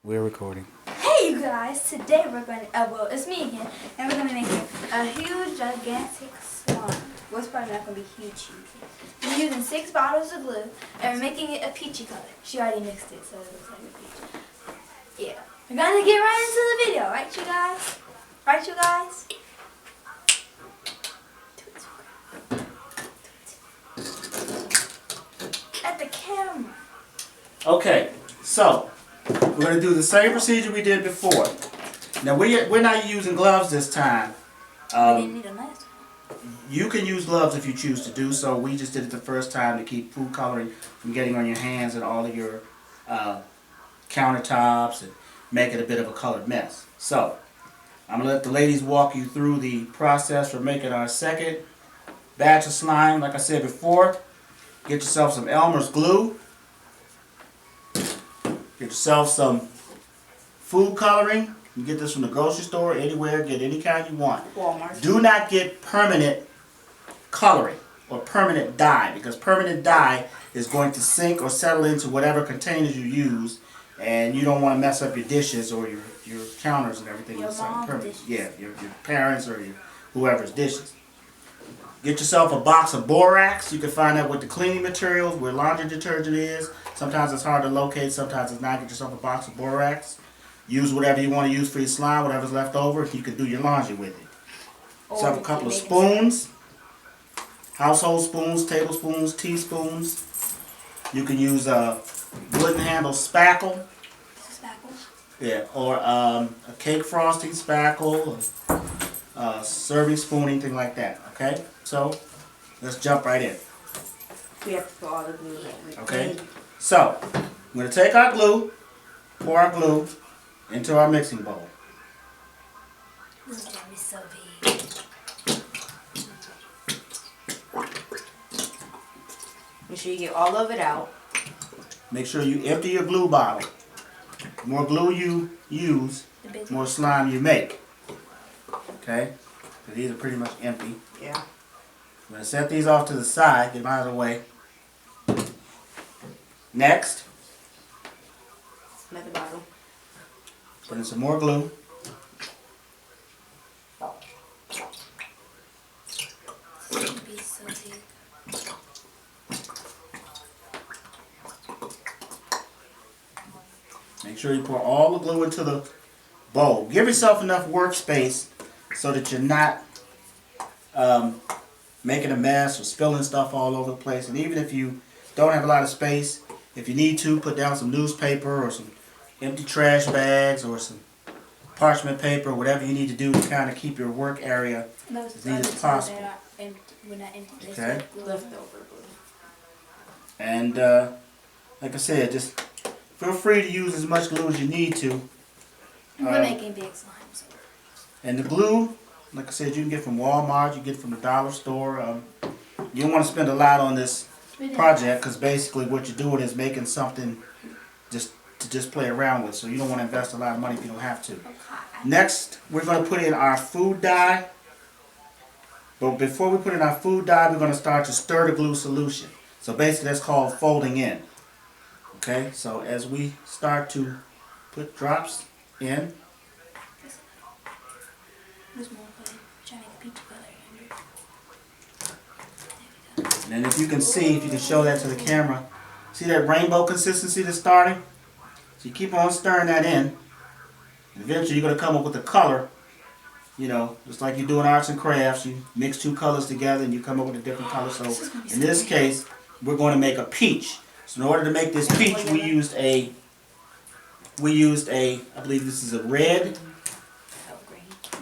We're recording. Hey you guys, today we're going to, well it's me again, and we're going to be making a huge, gigantic slime. Well, it's probably not going to be huge. We're using 6 bottles of glue, and we're making it a peachy color. She already mixed it, so it looks like a peach. Yeah. We're going to get right into the video, right you guys? Right you guys? At the camera. Okay, so we're going to do the same procedure we did before. Now we're not using gloves this time. We didn't need them last time. You can use gloves if you choose to do so. We just did it the first time to keep food coloring from getting on your hands and all of your countertops and make it a bit of a colored mess. So I'm going to let the ladies walk you through the process for making our second batch of slime. Like I said before, get yourself some Elmer's glue. Get yourself some food coloring. You can get this from the grocery store, anywhere, get any kind you want. Walmart. Do not get permanent coloring or permanent dye, because permanent dye is going to sink or settle into whatever containers you use, and you don't want to mess up your dishes or your counters and everything. Your mom's dishes. Yeah, your parents or whoever's dishes. Get yourself a box of borax. You can find that with the cleaning materials, where laundry detergent is. Sometimes it's hard to locate, sometimes it's not. Get yourself a box of borax. Use whatever you want to use for your slime, whatever's left over. You can do your laundry with it. Yourself a couple of spoons. Household spoons, tablespoons, teaspoons. You can use a wooden handle spackle. Yeah, or a cake frosting spackle, serving spoon, anything like that. Okay, so let's jump right in. We have to put all the glue in. Okay, so I'm going to take our glue, pour our glue into our mixing bowl. This is going to be so big. Make sure you get all of it out. Make sure you empty your glue bottle. The more glue you use, the more slime you make. Okay, so these are pretty much empty. Yeah. I'm going to set these off to the side, get them out of the way. Next, Another bottle. put in some more glue. It's going to be so big. Make sure you pour all the glue into the bowl. Give yourself enough workspace so that you're not making a mess or spilling stuff all over the place. And even if you don't have a lot of space, if you need to, put down some newspaper or some empty trash bags or some parchment paper, whatever you need to do to kind of keep your work area as neat as possible. Okay? Leftover glue. And like I said, just feel free to use as much glue as you need to. We're making big slimes. And the glue, like I said, you can get from Walmart, you can get from the dollar store. You don't want to spend a lot on this project, because basically what you're doing is making something just play around with. So you don't want to invest a lot of money if you don't have to. Next, we're going to put in our food dye. But before we put in our food dye, we're going to start to stir the glue solution. So basically that's called folding in. Okay, so as we start to put drops in. There's more glue. Trying to make a peachy color. And then if you can see, if you can show that to the camera, see that rainbow consistency that's starting? So you keep on stirring that in. Eventually you're going to come up with a color, you know, just like you do in arts and crafts. You mix 2 colors together and you come up with a different color. So in this case, we're going to make a peach. So in order to make this peach, we used a, I believe this is a red,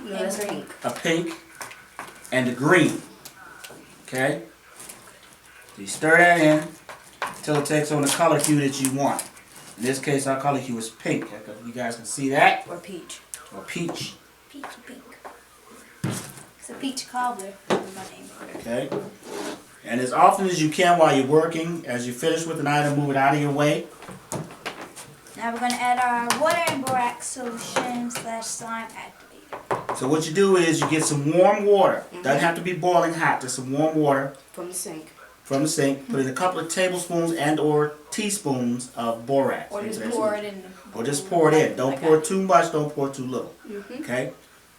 No, that's pink. a pink, and a green. Okay? So you stir that in until it takes on the color hue that you want. In this case, our color hue is pink. You guys can see that. Or peach. Or peach. Peachy pink. It's a peach cobbler. That's my name for it. Okay? And as often as you can while you're working, as you finish with an item, move it out of your way. Now we're going to add our water and borax solution / slime activator. So what you do is you get some warm water. Doesn't have to be boiling hot, just some warm water. From the sink. From the sink. Put in a couple of tablespoons and or teaspoons of borax. Or just pour it in Or just pour it in. Don't pour too much, don't pour too little. Okay?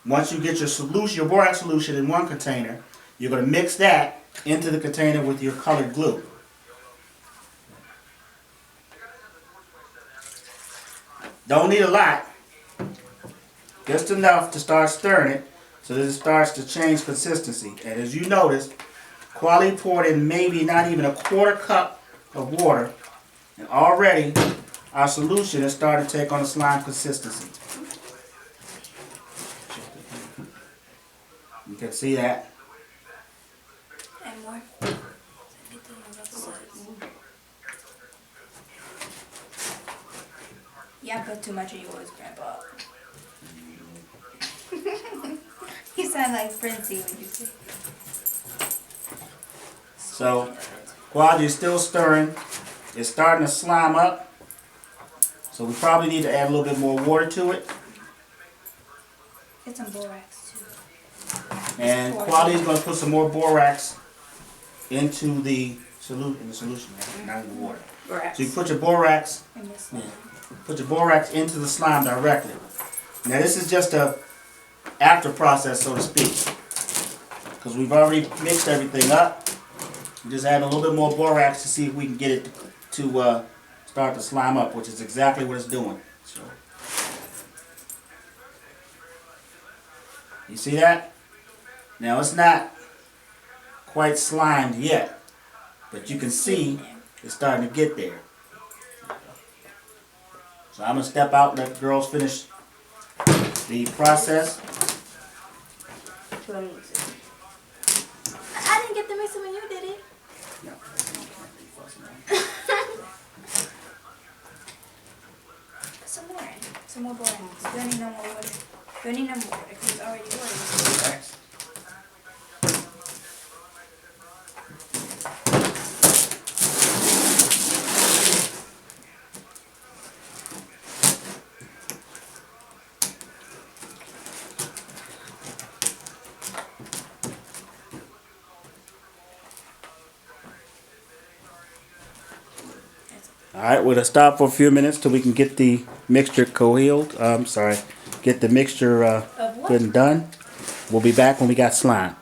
Once you get your solution, your borax solution in one container, you're going to mix that into the container with your colored glue. Don't need a lot. Just enough to start stirring it so that it starts to change consistency. And as you notice, Qalei poured in maybe not even a quarter cup of water. And already our solution is starting to take on a slime consistency. You can see that. And more. Yeah, I put too much of yours, Grandpa. You sound like Princey when you say. So, while you're still stirring, it's starting to slime up. So we probably need to add a little bit more water to it. Get some borax too. And Qalei is going to put some more borax into the solution, not in the water. Borax. So you put your borax, In this one. put your borax into the slime directly. Now this is just a after process, so to speak, because we've already mixed everything up. We just add a little bit more borax to see if we can get it to start to slime up, which is exactly what it's doing. So, you see that? Now it's not quite slimed yet, but you can see it's starting to get there. So I'm going to step out and let the girls finish the process. I didn't get the mix when you did it. No. Some more. Some more borax. You don't need no more water. You don't need no more water because it's already water. Alright, we're going to stop for a few minutes till we can get the mixture get the mixture Of what? good and done. We'll be back when we got slime.